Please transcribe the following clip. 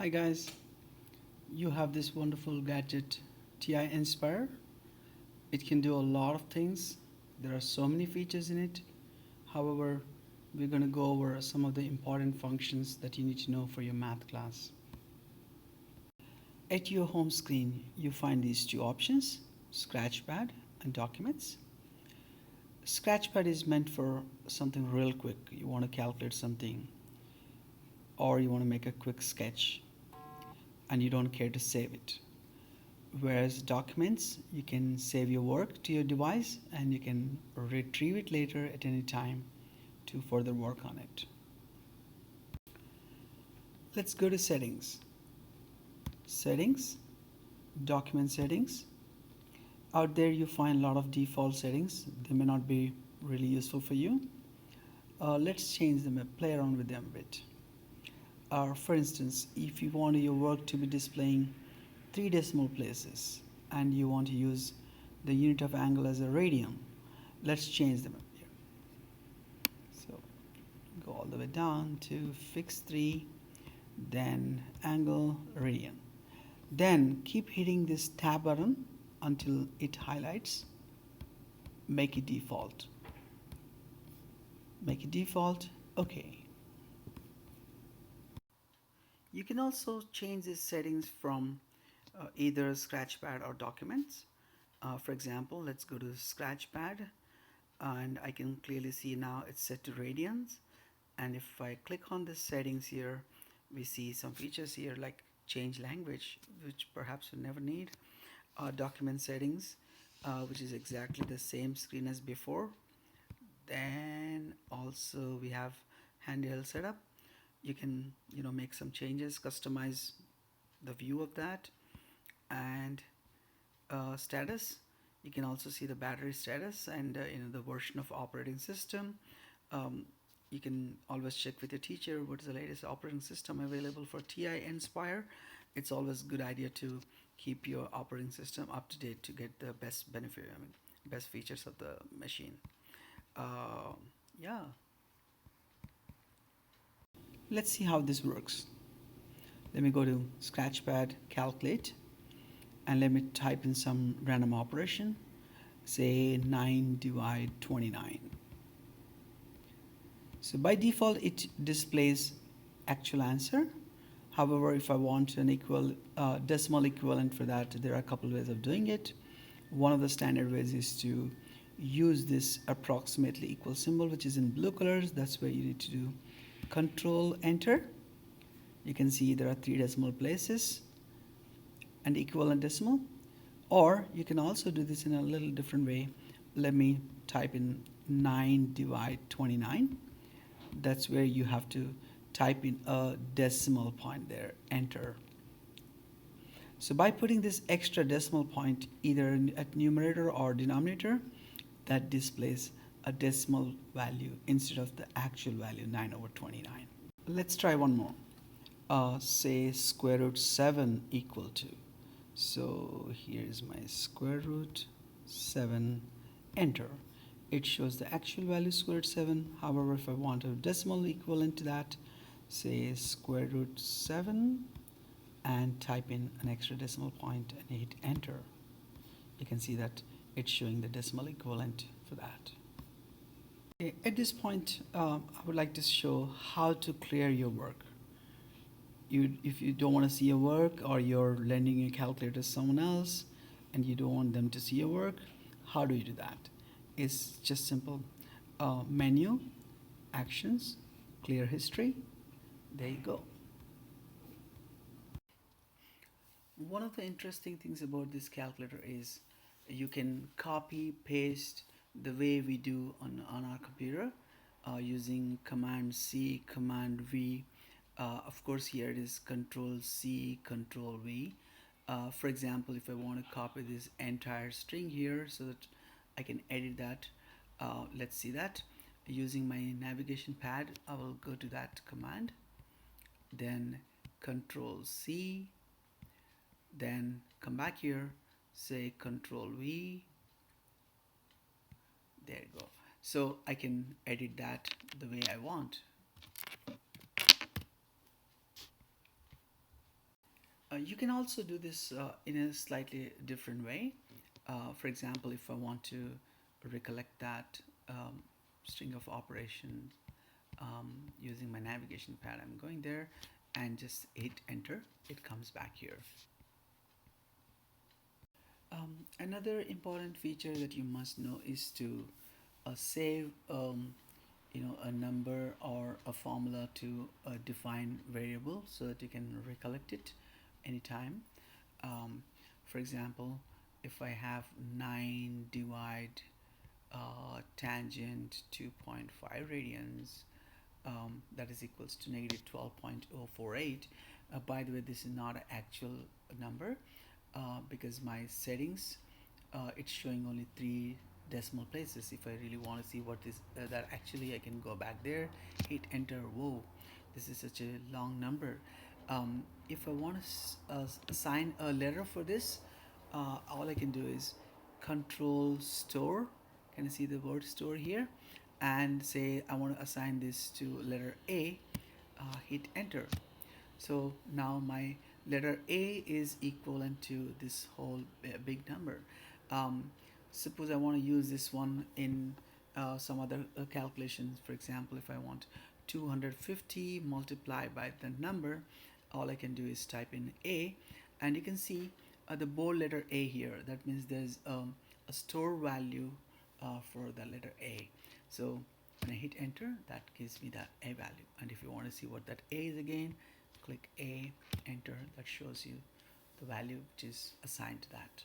Hi guys, you have this wonderful gadget TI Nspire. It can do a lot of things. There are so many features in it. However, we're going to go over some of the important functions that you need to know for your math class. At your home screen, you find these two options, Scratchpad and Documents. Scratchpad is meant for something real quick. You want to calculate something or you want to make a quick sketch and you don't care to save it. Whereas documents, you can save your work to your device and you can retrieve it later at any time to further work on it. Let's go to settings. Settings, document settings. Out there you find a lot of default settings. They may not be really useful for you. Let's change them, play around with them a bit. For instance, if you want your work to be displaying 3 decimal places and you want to use the unit of angle as a radian, let's change them up here. So go all the way down to fix 3, then angle radian. Then keep hitting this tab button until it highlights. Make it default. Make it default. Okay. You can also change these settings from either Scratchpad or Documents. For example, let's go to Scratchpad and I can clearly see now it's set to radians. And if I click on the settings here, we see some features here like change language, which perhaps we never need. Document settings, which is exactly the same screen as before. Then also we have handheld setup. You can make some changes, customize the view of that. And status, you can also see the battery status and the version of operating system. You can always check with your teacher what is the latest operating system available for TI Nspire. It's always a good idea to keep your operating system up to date to get the best benefit, best features of the machine. Yeah, let's see how this works. Let me go to Scratchpad calculate and let me type in some random operation, say 9 divide 29. So by default it displays actual answer. However, if I want an decimal equivalent for that, there are a couple of ways of doing it. One of the standard ways is to use this approximately equal symbol, which is in blue colors. That's where you need to do Control Enter. You can see there are 3 decimal places and equivalent decimal. Or you can also do this in a little different way. Let me type in 9 divide 29. That's where you have to type in a decimal point there, enter. So by putting this extra decimal point either at numerator or denominator, that displays a decimal value instead of the actual value 9/29. Let's try one more. Say square root 7 equal to. So here is my square root 7, enter. It shows the actual value square root 7. However, if I want a decimal equivalent to that, say square root 7 and type in an extra decimal point and hit enter, you can see that it's showing the decimal equivalent for that. Okay, at this point, I would like to show how to clear your work. If you don't want to see your work or you're lending your calculator to someone else and you don't want them to see your work, how do you do that? It's just simple. Menu, actions, clear history. There you go. One of the interesting things about this calculator is you can copy paste the way we do on our computer using Command C, Command V. Of course, here it is Control C, Control V. For example, if I want to copy this entire string here so that I can edit that, let's see that. Using my navigation pad, I will go to that command, then Control C, then come back here, say Control V. There you go. So I can edit that the way I want. You can also do this in a slightly different way. For example, if I want to recollect that string of operations using my navigation pad, I'm going there and just hit enter. It comes back here. Another important feature that you must know is to save a number or a formula to a defined variable so that you can recollect it anytime. um, for example, if I have 9 divide tangent 2.5 radians, that is equals to negative 12.048. By the way, this is not an actual number because my settings, it's showing only 3 decimal places. If I really want to see what is that, actually I can go back there, hit enter. Whoa, this is such a long number. If I want to assign a letter for this, all I can do is control store. Can you see the word store here? And say I want to assign this to letter A, hit enter. So now my letter A is equivalent to this whole big number. Um, Suppose I want to use this one in some other calculations. For example, if I want 250 multiplied by the number, all I can do is type in A, and you can see the bold letter A here. That means there's a store value for the letter A. So when I hit enter, that gives me that A value. And if you want to see what that A is again, click A, enter. That shows you the value which is assigned to that.